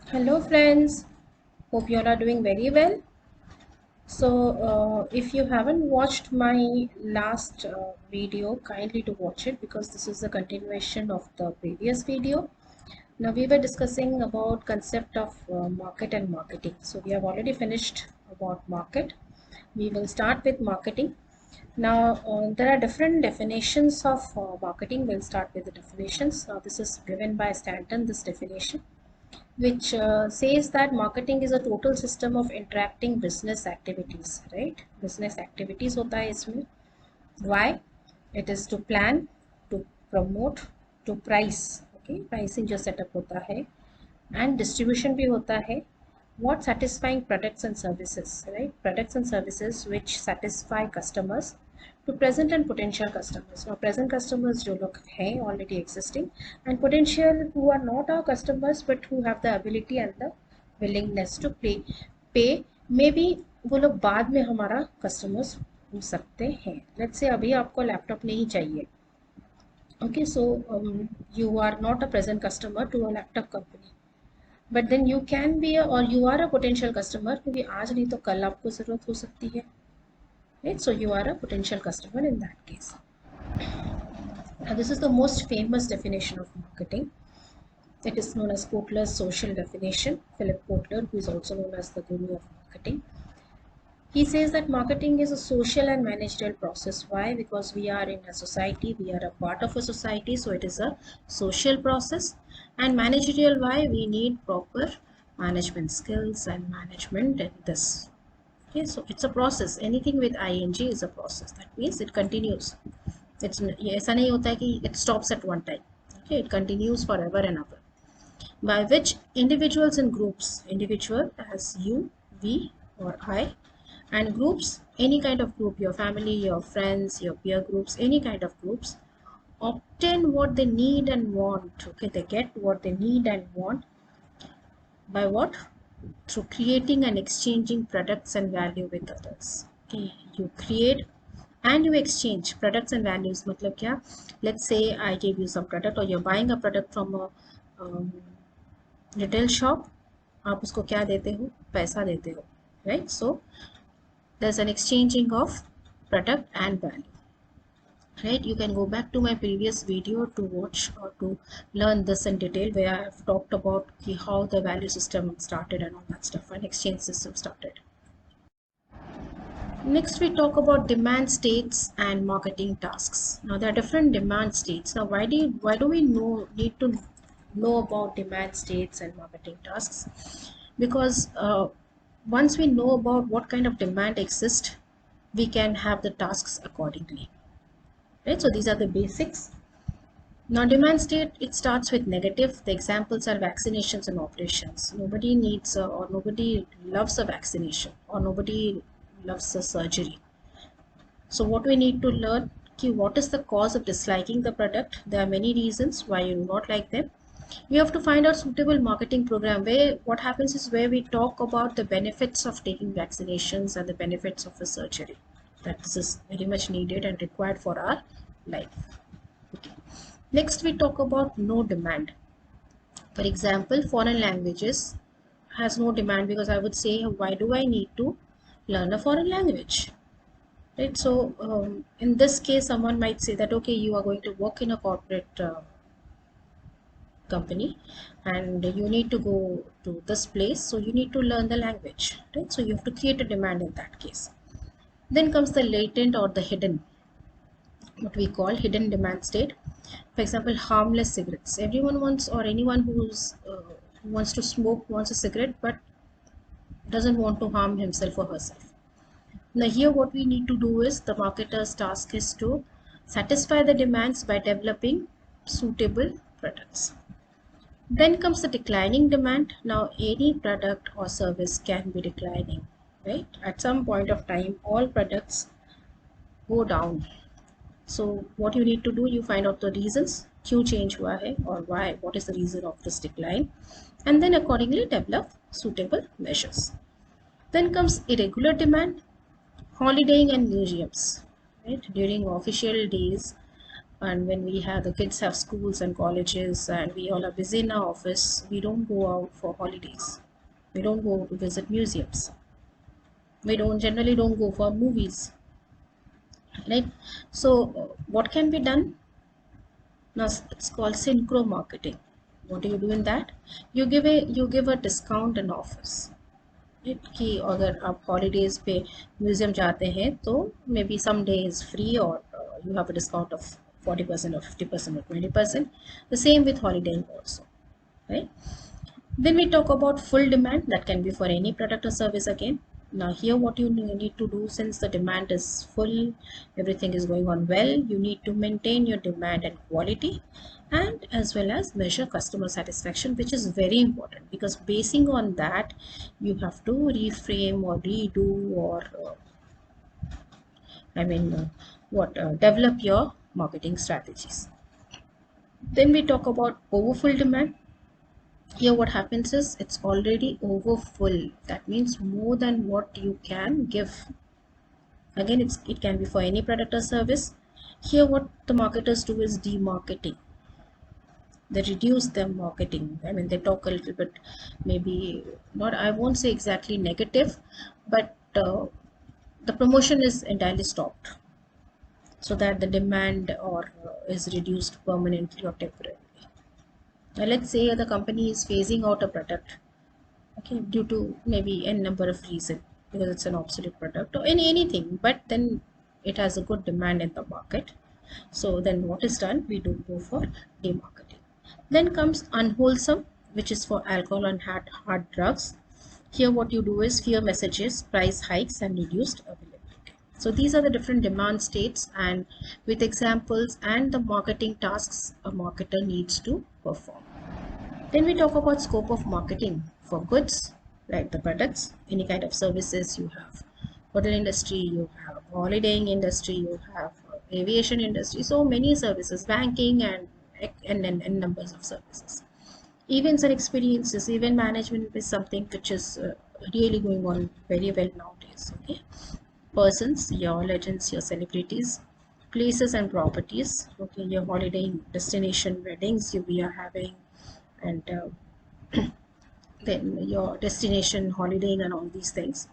Hello friends, hope you all are doing very well. If you haven't watched my last video, kindly to watch it because this is a continuation of the previous video. Now we were discussing about concept of market and marketing. So we have already finished about market. We will start with marketing. Now there are different definitions of marketing. We'll start with the definitions. This is given by Stanton, this definition, which says that marketing is a total system of interacting business activities, right? Business activities होता है इसमें. Why? It is to plan, to promote, to price. Okay, pricing जो setup होता है, and distribution भी होता है. What satisfying products and services, right? Products and services which satisfy customers to present and potential customers. Now present customers जो लोग हैं already existing, and potential who are not our customers but who have the ability and the willingness to pay. Maybe वो लोग बाद में हमारा customers हो सकते हैं. Let's say अभी आपको लैपटॉप नहीं चाहिए. Okay, so you are not a present customer to a laptop company, but then you can be or you are a potential customer क्योंकि आज नहीं तो कल आपको ज़रूरत हो सकती है, right? So you are a potential customer in that case. Now this is the most famous definition of marketing. It is known as Kotler's social definition. Philip Kotler, who is also known as the guru of marketing, he says that marketing is a social and managerial process. Why? Because we are in a society, we are a part of a society, so it is a social process. And managerial, why? We need proper management skills and management in this. Okay, so it's a process. Anything with ing is a process. That means it continues. It's ऐसा नहीं होता है कि it stops at one time. Okay, it continues forever and ever. By which individuals and groups, individual as you, we, or I, and groups, any kind of group, your family, your friends, your peer groups, any kind of groups, obtain what they need and want. Okay, they get what they need and want by what? Through creating and exchanging products and value with others. Okay, you create and you exchange products and values. मतलब क्या? Let's say I gave you some product, or you're buying a product from a retail shop. आप उसको क्या देते हो? पैसा देते हो, right? So there's an exchanging of product and value, right? You can go back to my previous video to watch or to learn this in detail, where I have talked about how the value system started and all that stuff, and exchange system started. Next we talk about demand states and marketing tasks. Now there are different demand states. Now why do we need to know about demand states and marketing tasks? Because once we know about what kind of demand exists, we can have the tasks accordingly, right? So these are the basics. Now demand state, it starts with negative. The examples are vaccinations and operations. Nobody needs or nobody loves a vaccination, or nobody loves a surgery. So what we need to learn, what is the cause of disliking the product? There are many reasons why you do not like them. We have to find out suitable marketing program, where what happens is where we talk about the benefits of taking vaccinations and the benefits of a surgery. That this is very much needed and required for our life. Okay. Next we talk about no demand. For example, foreign languages has no demand, because I would say, why do I need to learn a foreign language? Right? So in this case, someone might say that, okay, you are going to work in a corporate company and you need to go to this place, so you need to learn the language, right? So you have to create a demand in that case. Then comes the latent or the hidden, what we call hidden demand state. For example, harmless cigarettes. Everyone wants, or anyone who wants to smoke wants a cigarette, but doesn't want to harm himself or herself. Now here what we need to do is, the marketer's task is to satisfy the demands by developing suitable products. Then comes the declining demand. Now any product or service can be declining, right? At some point of time, all products go down. So what you need to do, you find out the reasons, क्यों change हुआ है, or why, what is the reason of this decline, and then accordingly develop suitable measures. Then comes irregular demand, holidaying and museums, right? During official days, And when we have the kids have schools and colleges and we all are busy in our office, we don't go out for holidays. We don't go to visit museums. We don't go for movies, right? So what can be done now? It's called synchromarketing. What do you do in that? You give a discount in offers, right? कि अगर आप holidays पे museum जाते हैं तो maybe some day is free, or you have a discount of 40% or 50% or 20%. The same with holiday also, right? Then we talk about full demand, that can be for any product or service again. Now here what you need to do, since the demand is full, everything is going on well, you need to maintain your demand and quality, and as well as measure customer satisfaction, which is very important, because basing on that you have to reframe or redo or develop your marketing strategies. Then we talk about overfull demand. Here what happens is it's already over full. That means more than what you can give. Again, it can be for any product or service. Here what the marketers do is demarketing. They reduce their marketing. I mean, they talk a little bit, maybe not, I won't say exactly negative, but the promotion is entirely stopped, so that the demand or is reduced permanently or temporarily. Now let's say the company is phasing out a product, okay, due to maybe n number of reasons, because it's an obsolete product or anything, but then it has a good demand in the market. So then what is done, we do go for demarketing. Then comes unwholesome, which is for alcohol and hard drugs. Here what you do is fear messages, price hikes and reduced availability. So these are the different demand states, and with examples and the marketing tasks a marketer needs to perform. Then we talk about scope of marketing for goods, like the products, any kind of services. You have hotel industry, you have holidaying industry, you have aviation industry, so many services, banking and numbers of services. Events and experiences, event management is something which is really going on very well nowadays. Okay, persons, your legends, your celebrities, places and properties. Okay, your holiday destination, weddings we are having, and then your destination holidaying and all these things.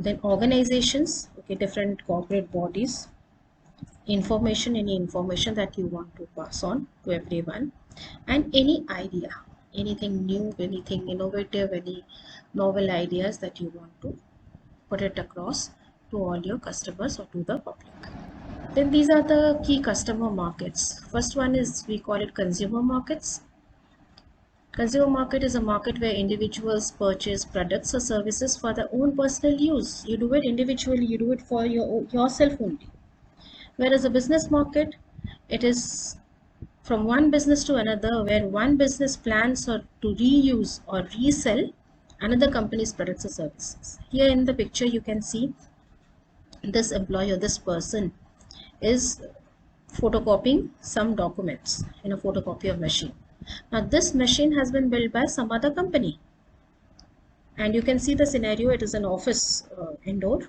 Then organizations, okay, different corporate bodies, information, any information that you want to pass on to everyone, and any idea, anything new, anything innovative, any novel ideas that you want to put it across to all your customers or to the public. Then these are the key customer markets. First one is, we call it consumer markets. Consumer market is a market where individuals purchase products or services for their own personal use. You do it individually, you do it for yourself only. Whereas a business market, it is from one business to another, where one business plans or to reuse or resell another company's products or services. Here in the picture you can see this employee or this person is photocopying some documents in a photocopier machine. Now this machine has been built by some other company, and you can see the scenario, it is an office indoor.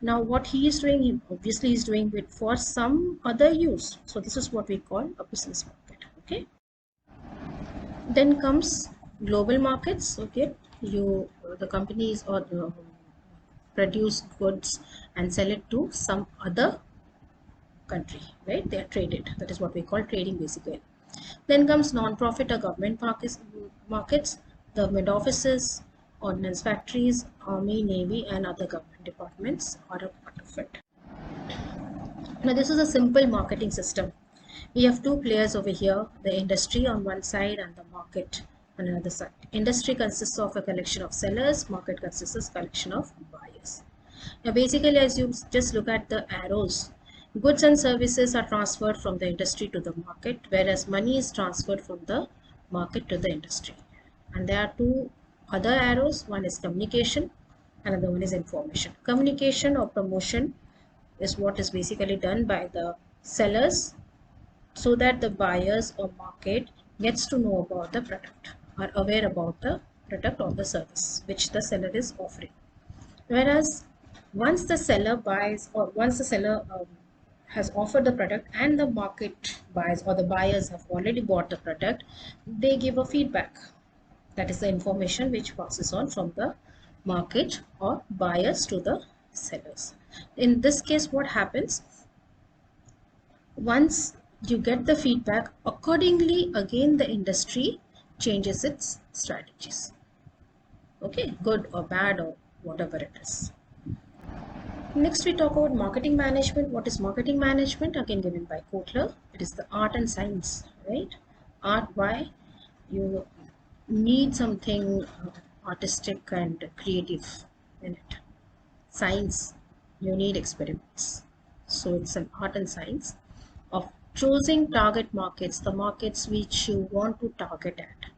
Now what he is doing, he obviously is doing it for some other use. So this is what we call a business market. Okay, then comes global markets. Okay, the companies or the produce goods and sell it to some other country, right? They are traded. That is what we call trading basically. Then comes non-profit or government markets, government offices, ordnance factories, army, navy, and other government departments are a part of it. Now this is a simple marketing system. We have two players over here, the industry on one side and the market on another side. Industry consists of a collection of sellers, market consists of a collection of buyers. Now basically, as you just look at the arrows, goods and services are transferred from the industry to the market, whereas money is transferred from the market to the industry. And there are two other arrows, one is communication, another one is information. Communication or promotion is what is basically done by the sellers, so that the buyers or market gets to know about the product, are aware about the product or the service which the seller is offering. Whereas once the seller buys, or once the seller has offered the product and the market buys or the buyers have already bought the product, they give a feedback. That is the information which passes on from the market or buyers to the sellers. In this case, what happens? Once you get the feedback, accordingly, again the industry changes its strategies. Okay, good or bad or whatever it is. Next, we talk about marketing management. What is marketing management? Again, given by Kotler. It is the art and science, right? Art, why? You need something artistic and creative in it. Science, you need experiments. So it's an art and science of choosing target markets, the markets which you want to target at,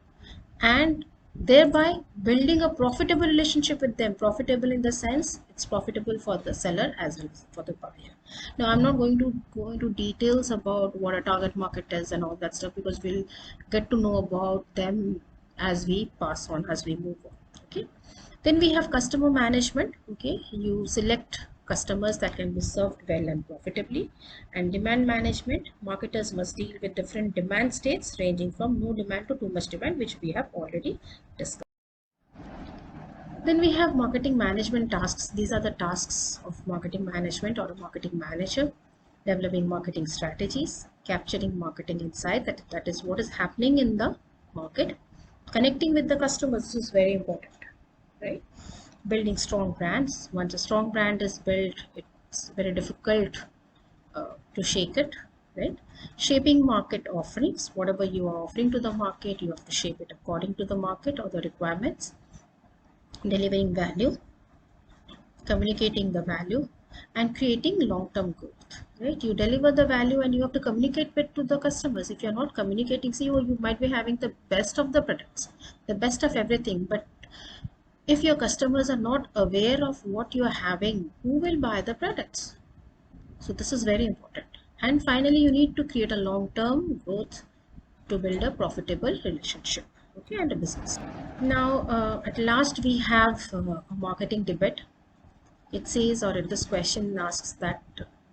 and thereby building a profitable relationship with them. Profitable in the sense it's profitable for the seller as well as for the buyer. Now I'm not going to go into details about what a target market is and all that stuff, because we'll get to know about them as we pass on, as we move on. Okay, then we have customer management. Okay, you select customers that can be served well and profitably. And demand management, marketers must deal with different demand states ranging from no demand to too much demand, which we have already discussed. Then we have marketing management tasks. These are the tasks of marketing management or a marketing manager: developing marketing strategies, capturing marketing insight, that is what is happening in the market, connecting with the customers. This is very important, right? Building strong brands. Once a strong brand is built, it's very difficult to shake it, right? Shaping market offerings. Whatever you are offering to the market, you have to shape it according to the market or the requirements. Delivering value, communicating the value, and creating long-term growth, right? You deliver the value and you have to communicate it to the customers. If you're not communicating, see, you might be having the best of the products, the best of everything, but if your customers are not aware of what you are having, who will buy the products? So this is very important. And finally, you need to create a long-term growth to build a profitable relationship, okay, and a business. Now, at last, we have a marketing debate. It says, or this question asks that,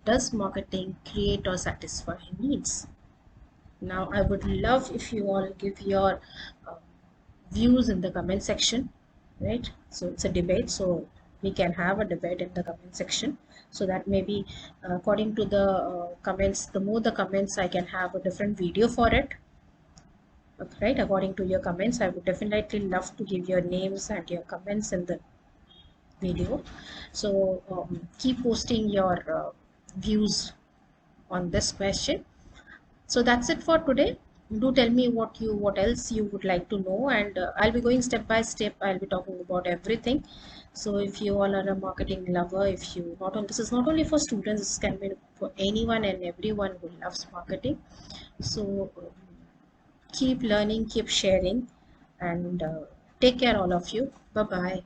does marketing create or satisfy needs? Now, I would love if you all give your uh, views in the comment section, right? So it's a debate, so we can have a debate in the comment section, so that maybe according to the comments, the more the comments, I can have a different video for it. Okay, right, according to your comments, I would definitely love to give your names and your comments in the video. So keep posting your views on this question. So that's it for today. Do tell me what else you would like to know, and I'll be going step by step. I'll be talking about everything. So if you all are a marketing lover, if you not on this is not only for students, this can be for anyone and everyone who loves marketing. So keep learning, keep sharing, and take care all of you. Bye bye.